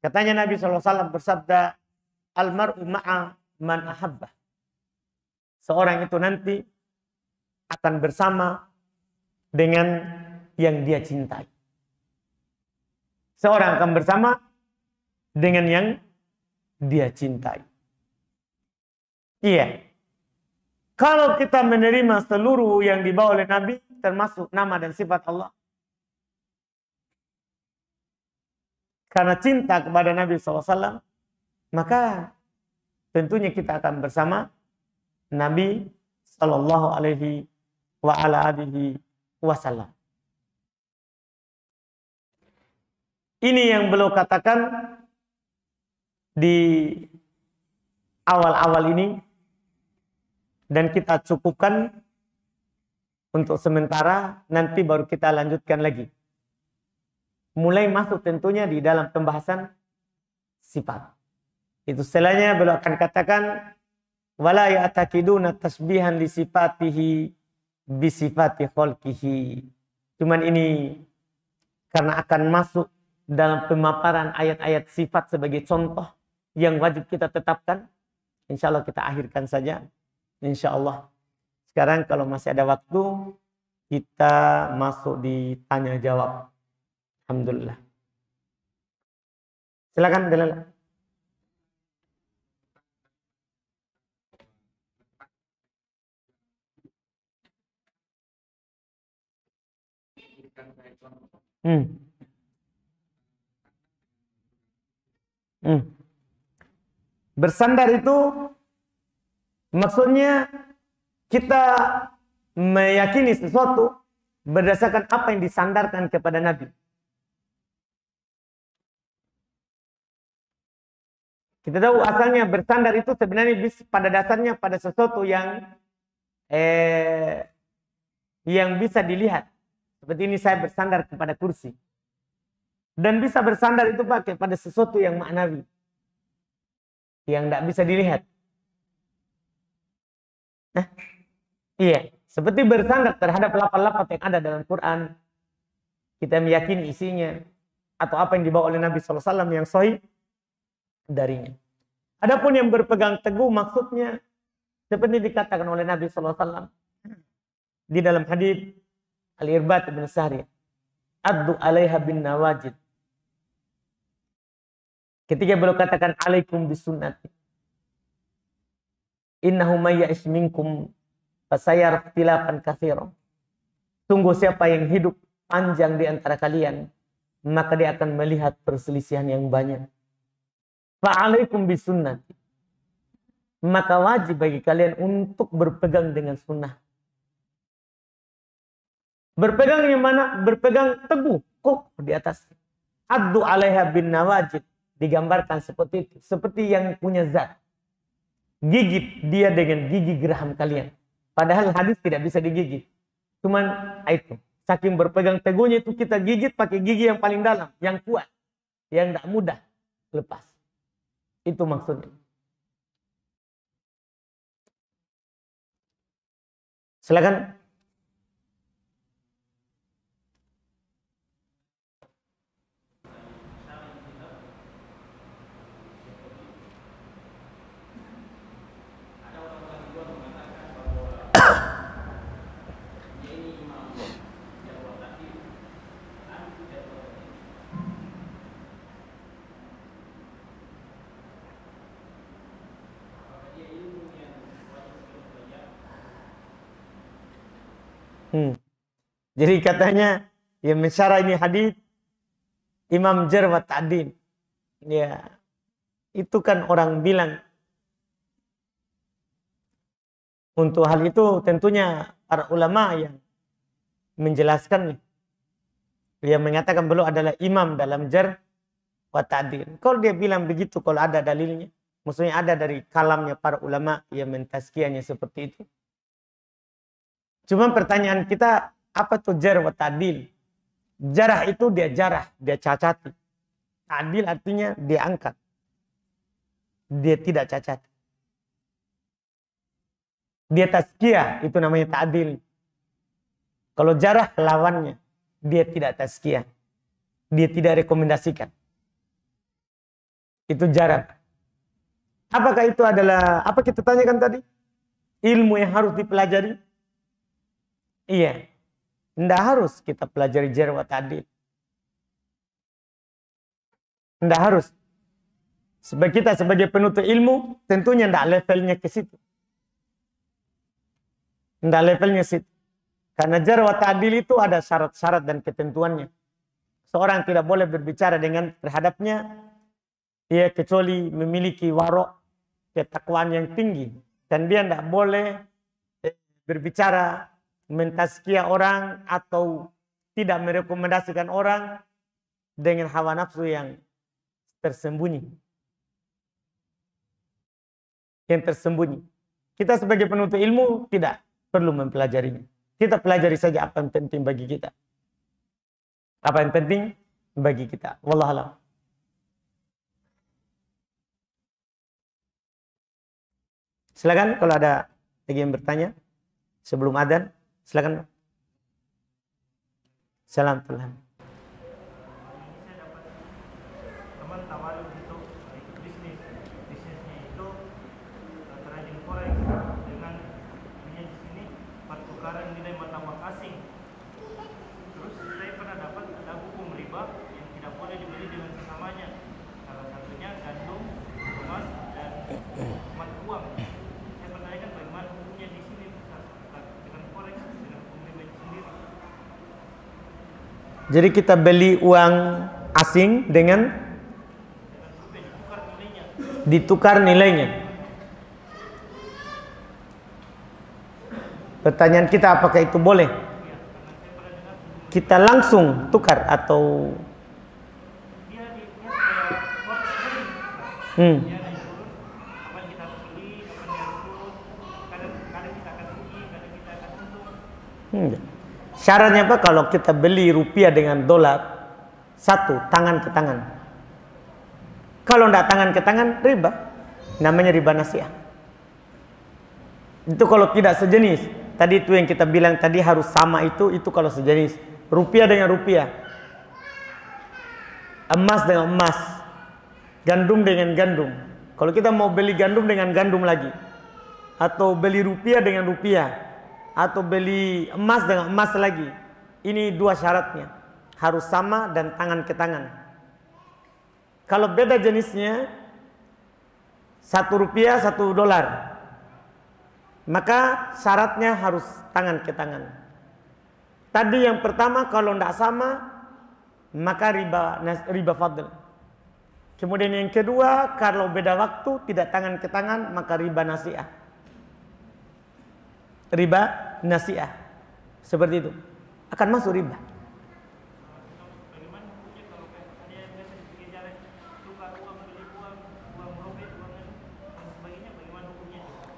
katanya Nabi SAW bersabda, "Al-mar'u ma'a man ahabbah." Seorang itu nanti akan bersama dengan yang dia cintai. Seorang akan bersama dengan yang dia cintai. Iya. Kalau kita menerima seluruh yang dibawa oleh Nabi, termasuk nama dan sifat Allah, karena cinta kepada Nabi SAW, maka tentunya kita akan bersama Nabi Sallallahu Alaihi Wasallam. Ini yang beliau katakan di awal-awal ini, dan kita cukupkan untuk sementara, nanti baru kita lanjutkan lagi. Mulai masuk tentunya di dalam pembahasan sifat. Itu setelahnya beliau akan katakan, wala ya'taqiduna tasbihan li sifatihi bi sifati khalqihi. Cuman ini karena akan masuk dalam pemaparan ayat-ayat sifat sebagai contoh yang wajib kita tetapkan. Insya Allah kita akhirkan saja. Insya Allah. Sekarang kalau masih ada waktu, kita masuk di tanya jawab. Alhamdulillah. Silakan Delala. Bersandar itu maksudnya kita meyakini sesuatu berdasarkan apa yang disandarkan kepada Nabi. Kita tahu asalnya bersandar itu sebenarnya pada dasarnya pada sesuatu yang bisa dilihat. Seperti ini saya bersandar kepada kursi. Dan bisa bersandar itu pakai pada sesuatu yang maknawi. Yang tidak bisa dilihat. Iya. Seperti bersandar terhadap lafaz-lafaz yang ada dalam Quran. Kita meyakini isinya. Atau apa yang dibawa oleh Nabi SAW yang sahih darinya. Adapun yang berpegang teguh maksudnya seperti dikatakan oleh Nabi SAW di dalam hadis Al-Irbad bin Sari, addu alaiha bin nawajid. Ketika beliau katakan alaikum bisunnati, innahu may ya'ish minkum fasayara ikhtilafan katsiran. Sungguh siapa yang hidup panjang di antara kalian, maka dia akan melihat perselisihan yang banyak. Fa'alaikum bisunnati. Maka wajib bagi kalian untuk berpegang dengan sunnah. Berpegang yang mana? Berpegang teguh, kokoh di atas. Addu alaiha bin nawajid. Digambarkan seperti itu. Seperti yang punya zat. Gigit dia dengan gigi geraham kalian. Padahal hadis tidak bisa digigit. Cuman itu. Saking berpegang teguhnya itu kita gigit pakai gigi yang paling dalam. Yang kuat. Yang tidak mudah lepas. Itu maksudnya. Silakan. Jadi katanya yang mensyarah ini hadis Imam Jarh wa Ta'dil. Ya, itu kan orang bilang untuk hal itu tentunya para ulama yang menjelaskan, yang mengatakan beliau adalah imam dalam Jarh wa ta'dil. Kalau dia bilang begitu, kalau ada dalilnya, maksudnya ada dari kalamnya para ulama yang mentazkiyahnya seperti itu. Cuma pertanyaan kita, apa tuh jarh wa ta'dil? Jarah itu dia jarah, dia cacati. Ta'dil artinya dia angkat. Dia tidak cacat. Dia tazkiyah, itu namanya ta'dil. Kalau jarah lawannya, dia tidak tazkiyah. Dia tidak rekomendasikan. Itu jarah. Apakah itu adalah, apa kita tanyakan tadi? Ilmu yang harus dipelajari? Iya. Tidak harus kita pelajari jarh wa ta'dil. Tidak harus. Kita sebagai penuntut ilmu, tentunya tidak levelnya ke situ. Tidak levelnya situ. Karena jarh wa ta'dil itu ada syarat-syarat dan ketentuannya. Seorang tidak boleh berbicara dengan terhadapnya, ya, kecuali memiliki warok, ketakwaan yang tinggi. Dan dia tidak boleh berbicara, mentazkiyah orang, atau tidak merekomendasikan orang dengan hawa nafsu yang tersembunyi. Yang tersembunyi. Kita sebagai penuntut ilmu tidak perlu mempelajarinya. Kita pelajari saja apa yang penting bagi kita. Apa yang penting bagi kita. Wallahu a'lam. Silakan kalau ada lagi yang bertanya sebelum adzan, silakan. Salam Tuhan. Jadi kita beli uang asing dengan ditukar nilainya. Pertanyaan kita, apakah itu boleh? Kita langsung tukar atau Syaratnya apa? Kalau kita beli rupiah dengan dolar, satu, tangan ke tangan. Kalau tidak tangan ke tangan, riba. Namanya riba nasiah. Itu kalau tidak sejenis. Tadi itu yang kita bilang tadi harus sama, itu kalau sejenis. Rupiah dengan rupiah. Emas dengan emas. Gandum dengan gandum. Kalau kita mau beli gandum dengan gandum lagi. Atau beli rupiah dengan rupiah. Atau beli emas dengan emas lagi. Ini dua syaratnya. Harus sama dan tangan ke tangan. Kalau beda jenisnya, 1 rupiah 1 dolar, maka syaratnya harus tangan ke tangan. Tadi yang pertama kalau tidak sama, maka riba fadl. Kemudian yang kedua, kalau beda waktu tidak tangan ke tangan, maka riba nasiah. Riba nasiah. Seperti itu. Akan masuk riba.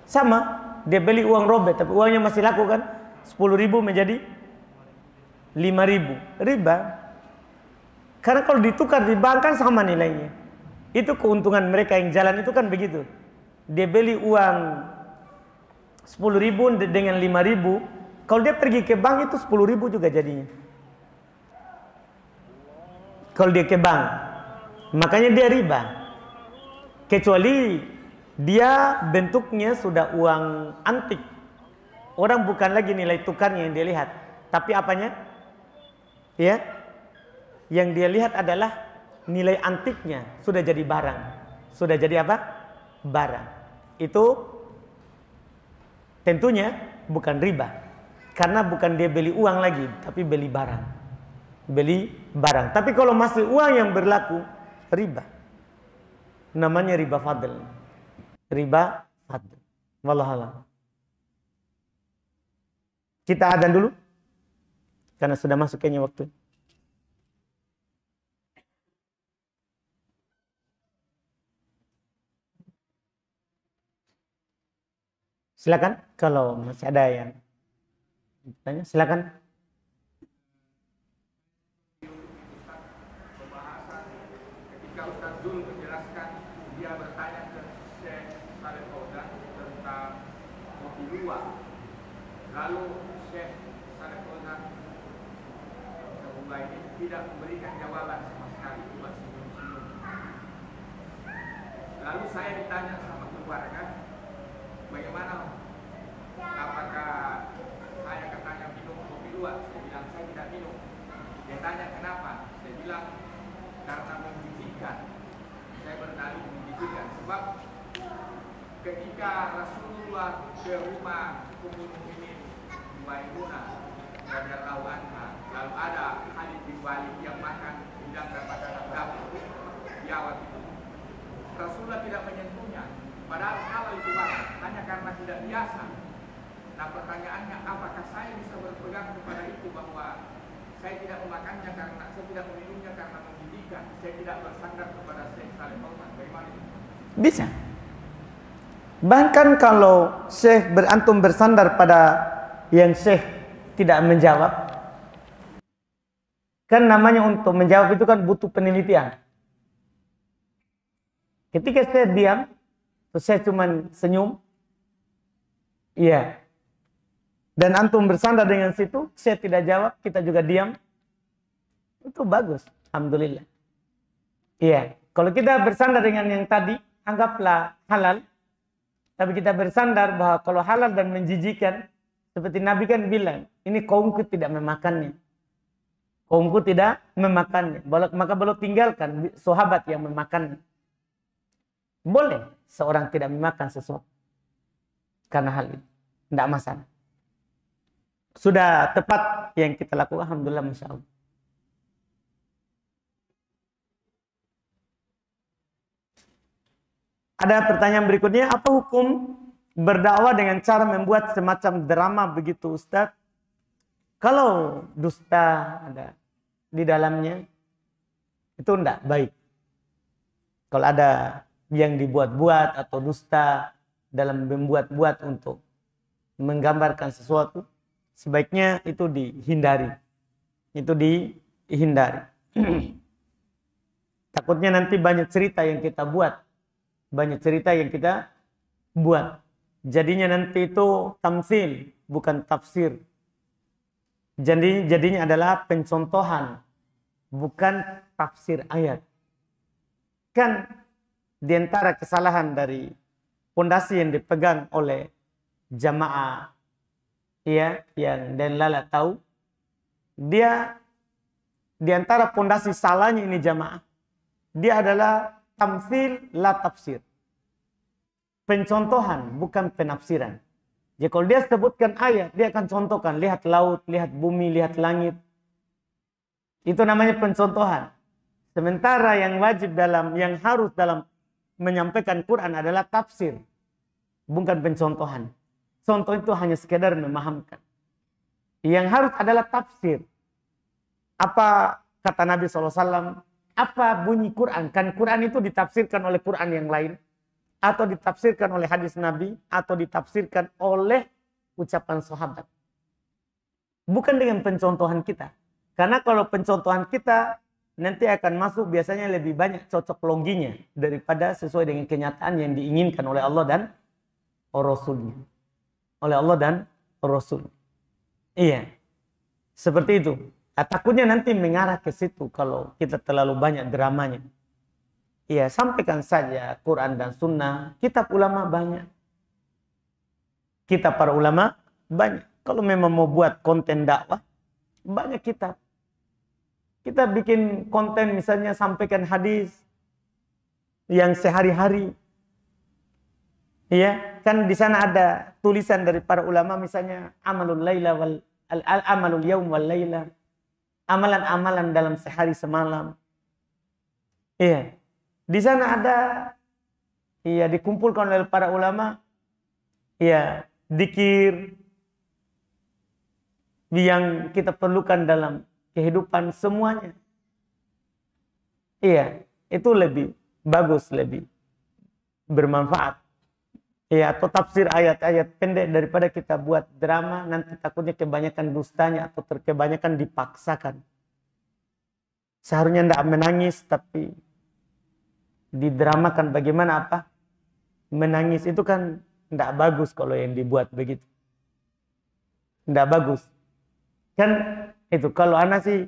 Sama, dia beli uang robek tapi uangnya masih laku kan? 10.000 menjadi 5.000. Riba. Karena kalau ditukar di bank kan sama nilainya. Itu keuntungan mereka yang jalan itu kan begitu. Dia beli uang 10.000 dengan 5.000. Kalau dia pergi ke bank itu 10.000 juga jadinya. Kalau dia ke bank, makanya dia riba. Kecuali dia bentuknya sudah uang antik. Orang bukan lagi nilai tukarnya yang dia lihat, tapi apanya? Ya, yang dia lihat adalah nilai antiknya sudah jadi barang. Sudah jadi apa? Barang. Itu tentunya bukan riba. Karena bukan dia beli uang lagi, tapi beli barang. Beli barang. Tapi kalau masih uang yang berlaku, riba. Namanya riba fadl. Riba fadl. Wallahualam. Kita adzan dulu. Karena sudah masuk kayaknya waktu. Silakan kalau masih ada yang tanya, silakan.
Ketika Ustaz Zul menjelaskan, dia bertanya ke Syekh Saleh Fauzan tentang kopi luwak. Lalu Syekh Saleh Fauzan ini tidak memberikan jawaban sama sekali, cuma senyum-senyum. Lalu saya ditanya sama keluarga, bagaimana? Apakah saya katanya minum kopi luwak? Saya bilang saya tidak minum. Dia tanya kenapa? Saya bilang karena menjijikkan. Saya berdalih menjijikkan sebab ketika Rasulullah ke rumah Ummul Mukminin Maimunah radhiyallahu anha, lalu ada Khalid bin Walid yang makan udang dan makanan dapur biawak itu. Rasulullah tidak menyentuhnya, padahal halal itu banget, hanya karena tidak biasa. Nah pertanyaannya, apakah saya bisa berpegang kepada itu bahwa saya tidak memakannya karena saya tidak meminumnya karena menjijikkan, saya tidak bersandar kepada Syekh Saleh Fauzan, bagaimana itu?
Bisa. Bahkan kalau Syekh berantum bersandar pada yang Syekh tidak menjawab, kan namanya untuk menjawab itu kan butuh penelitian. Ketika saya diam, terus saya cuma senyum, iya. Dan antum bersandar dengan situ, saya tidak jawab, kita juga diam. Itu bagus, alhamdulillah. Iya, kalau kita bersandar dengan yang tadi, anggaplah halal. Tapi kita bersandar bahwa kalau halal dan menjijikan, seperti Nabi kan bilang, ini kaumku tidak memakannya. Kaumku tidak memakannya. Maka belum tinggalkan sahabat yang memakannya. Boleh seorang tidak memakan sesuatu. Karena hal ini. Tidak masalah. Sudah tepat yang kita lakukan, alhamdulillah, masya Allah. Ada pertanyaan berikutnya, apa hukum berdakwah dengan cara membuat semacam drama begitu Ustaz? Kalau dusta ada di dalamnya, itu tidak baik. Kalau ada yang dibuat-buat atau dusta dalam membuat-buat untuk menggambarkan sesuatu, sebaiknya itu dihindari. Itu dihindari. Takutnya nanti banyak cerita yang kita buat. Banyak cerita yang kita buat. Jadinya nanti itu tamsil, bukan tafsir. Jadinya adalah pencontohan, bukan tafsir ayat. Kan diantara kesalahan dari pondasi yang dipegang oleh jamaah, ya, yang dan lala tahu, dia diantara pondasi salahnya ini jamaah, dia adalah tamsil la tafsir. Pencontohan, bukan penafsiran. Jadi kalau dia sebutkan ayat, dia akan contohkan. Lihat laut, lihat bumi, lihat langit. Itu namanya pencontohan. Sementara yang wajib yang harus dalam menyampaikan Quran adalah tafsir. Bukan pencontohan. Contoh itu hanya sekedar memahamkan. Yang harus adalah tafsir. Apa kata Nabi SAW? Apa bunyi Quran? Kan Quran itu ditafsirkan oleh Quran yang lain. Atau ditafsirkan oleh hadis Nabi. Atau ditafsirkan oleh ucapan sahabat. Bukan dengan pencontohan kita. Karena kalau pencontohan kita nanti akan masuk biasanya lebih banyak cocok loginya. Daripada sesuai dengan kenyataan yang diinginkan oleh Allah dan Rasulnya. Oleh Allah dan Rasul. Iya. Seperti itu. Takutnya nanti mengarah ke situ kalau kita terlalu banyak dramanya. Iya, sampaikan saja Quran dan Sunnah. Kitab ulama banyak. Kitab para ulama banyak. Kalau memang mau buat konten dakwah, banyak kitab. Kita bikin konten misalnya sampaikan hadis yang sehari-hari. Iya, kan di sana ada tulisan dari para ulama misalnya amalul laila wal amalul yaum wal laila. Amalan-amalan dalam sehari semalam. Iya. Di sana ada, iya, dikumpulkan oleh para ulama, iya, zikir yang kita perlukan dalam kehidupan semuanya. Iya, itu lebih bagus, lebih bermanfaat. Ya, atau tafsir ayat-ayat pendek daripada kita buat drama, nanti takutnya kebanyakan dustanya atau kebanyakan dipaksakan. Seharusnya tidak menangis, tapi didramakan bagaimana apa? Menangis itu kan tidak bagus kalau yang dibuat begitu. Tidak bagus. Kan itu, kalau anak sih,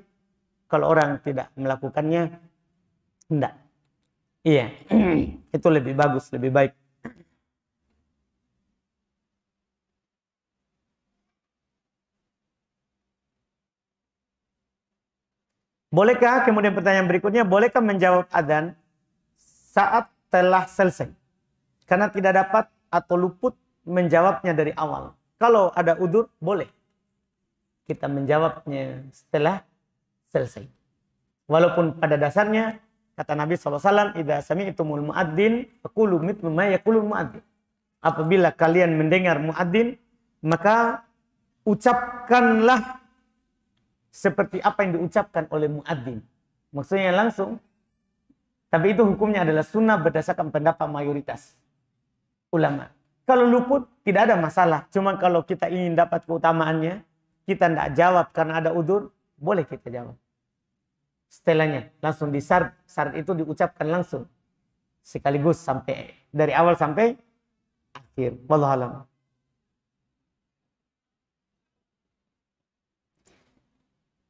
kalau orang tidak melakukannya, tidak. Iya, itu lebih bagus, lebih baik. Bolehkah, kemudian pertanyaan berikutnya, bolehkah menjawab adzan saat telah selesai? Karena tidak dapat atau luput menjawabnya dari awal. Kalau ada udzur, boleh kita menjawabnya setelah selesai. Walaupun pada dasarnya, kata Nabi SAW, "Idza sami'tumul mu'adzin, faqulu mithla ma yaqulul mu'adzin." Apabila kalian mendengar muadzin, maka ucapkanlah seperti apa yang diucapkan oleh muadzin. Maksudnya langsung. Tapi itu hukumnya adalah sunnah berdasarkan pendapat mayoritas ulama. Kalau luput tidak ada masalah. Cuma kalau kita ingin dapat keutamaannya, kita tidak jawab karena ada udzur, boleh kita jawab. Setelahnya langsung di syarat itu diucapkan langsung. Sekaligus sampai dari awal sampai akhir. Wallahu a'lam.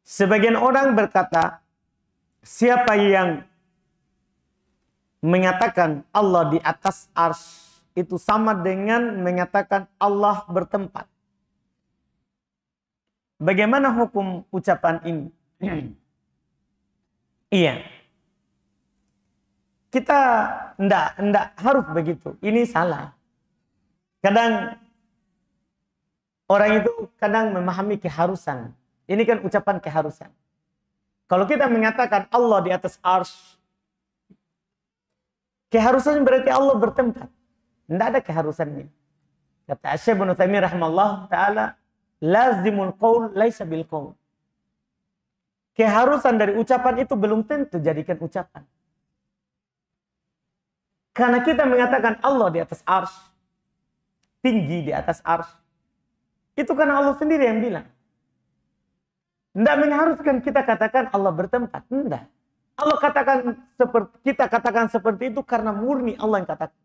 Sebagian orang berkata, siapa yang mengatakan Allah di atas arsy itu sama dengan mengatakan Allah bertempat. Bagaimana hukum ucapan ini? Iya. Kita enggak harus begitu. Ini salah. Kadang orang itu kadang memahami keharusan. Ini kan ucapan keharusan. Kalau kita mengatakan Allah di atas arsy, keharusan berarti Allah bertempat. Tidak ada keharusannya. Kata Syekh Ibnu Taimiyah rahimahullah taala, lazimul qaul laisa bil qaul. Keharusan dari ucapan itu belum tentu jadikan ucapan. Karena kita mengatakan Allah di atas arsy, tinggi di atas arsy, itu karena Allah sendiri yang bilang. Tidak mengharuskan kita katakan Allah bertempat. Tidak. Allah katakan seperti kita katakan seperti itu karena murni Allah yang katakan.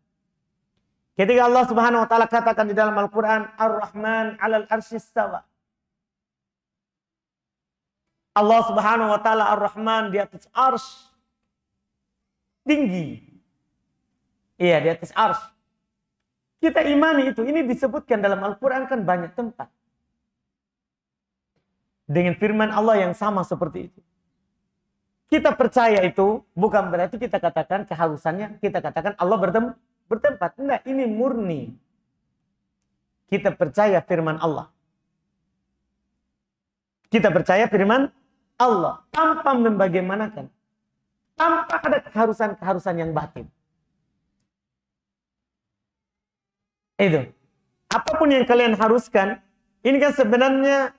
Ketika Allah Subhanahu wa taala katakan di dalam Al-Qur'an, Ar-Rahman 'alal arsy istawa. Allah Subhanahu wa taala Ar-Rahman di atas arsy. Tinggi. Iya, di atas arsy. Kita imani itu. Ini disebutkan dalam Al-Qur'an kan banyak tempat. Dengan firman Allah yang sama seperti itu. Kita percaya itu bukan berarti kita katakan keharusannya, kita katakan Allah bertempat. Enggak, ini murni. Kita percaya firman Allah. Kita percaya firman Allah tanpa membagaimanakan. Tanpa ada keharusan-keharusan yang batin. Itu. Apapun yang kalian haruskan, ini kan sebenarnya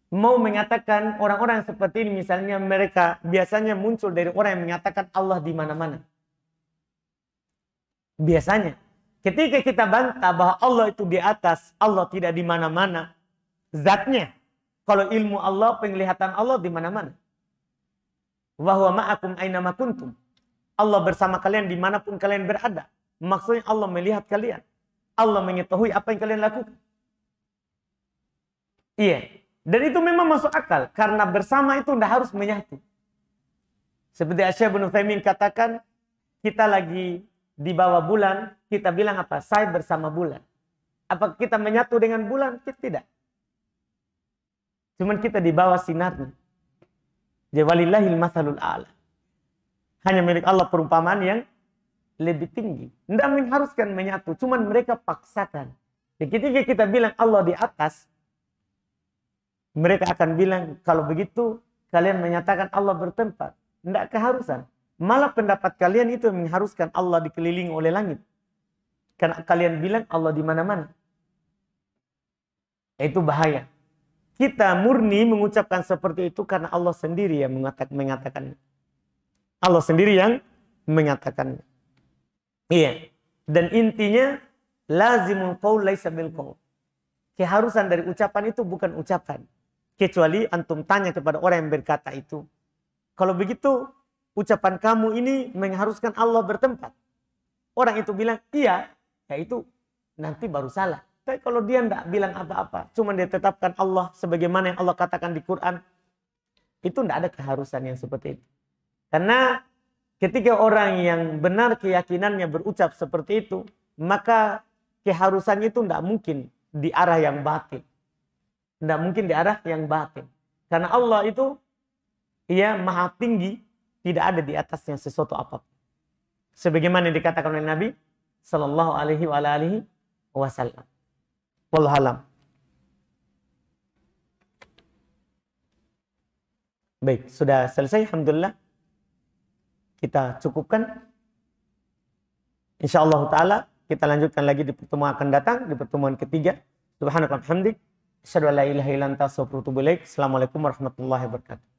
mau mengatakan orang-orang seperti ini, misalnya mereka biasanya muncul dari orang yang mengatakan Allah di mana-mana. Biasanya. Ketika kita bantah bahwa Allah itu di atas, Allah tidak di mana-mana. Zatnya. Kalau ilmu Allah, penglihatan Allah di mana-mana. Wa huwa ma'akum aina ma kuntum. Allah bersama kalian dimanapun kalian berada. Maksudnya Allah melihat kalian. Allah mengetahui apa yang kalian lakukan. Iya. Dan itu memang masuk akal. Karena bersama itu tidak harus menyatu. Seperti Syekh Ibnu Taimiyah katakan, kita lagi di bawah bulan, kita bilang apa? Saya bersama bulan. Apakah kita menyatu dengan bulan? Tidak. Cuman kita di bawah sinarnya. Walillahil masalul a'la. Hanya milik Allah perumpamaan yang lebih tinggi. Tidak mengharuskan menyatu. Cuman mereka paksakan. Dan ketika kita bilang Allah di atas, mereka akan bilang, kalau begitu kalian menyatakan Allah bertempat. Tidak keharusan. Malah pendapat kalian itu mengharuskan Allah dikelilingi oleh langit. Karena kalian bilang Allah di mana-mana. Itu bahaya. Kita murni mengucapkan seperti itu karena Allah sendiri yang mengatakannya. Allah sendiri yang mengatakannya. Iya. Dan intinya lazimul qaul laisa bil qaul. Keharusan dari ucapan itu bukan ucapan. Kecuali antum tanya kepada orang yang berkata itu. Kalau begitu, ucapan kamu ini mengharuskan Allah bertempat. Orang itu bilang, iya, ya itu nanti baru salah. Tapi kalau dia tidak bilang apa-apa, cuma dia tetapkan Allah sebagaimana yang Allah katakan di Quran, itu tidak ada keharusan yang seperti itu. Karena ketika orang yang benar keyakinannya berucap seperti itu, maka keharusannya itu tidak mungkin di arah yang batin. Tidak mungkin di arah yang batin. Karena Allah itu, Ia maha tinggi, tidak ada di atasnya sesuatu apapun. Sebagaimana dikatakan oleh Nabi Sallallahu Alaihi Wasallam. Wallahu a'lam. Baik, sudah selesai. Alhamdulillah. Kita cukupkan. InsyaAllah ta'ala kita lanjutkan lagi di pertemuan akan datang, di pertemuan ketiga. Subhanaka wa bihamdik, asyhadu an la ilaha illa anta astaghfiruka wa atubu ilaik. Assalamualaikum warahmatullahi wabarakatuh.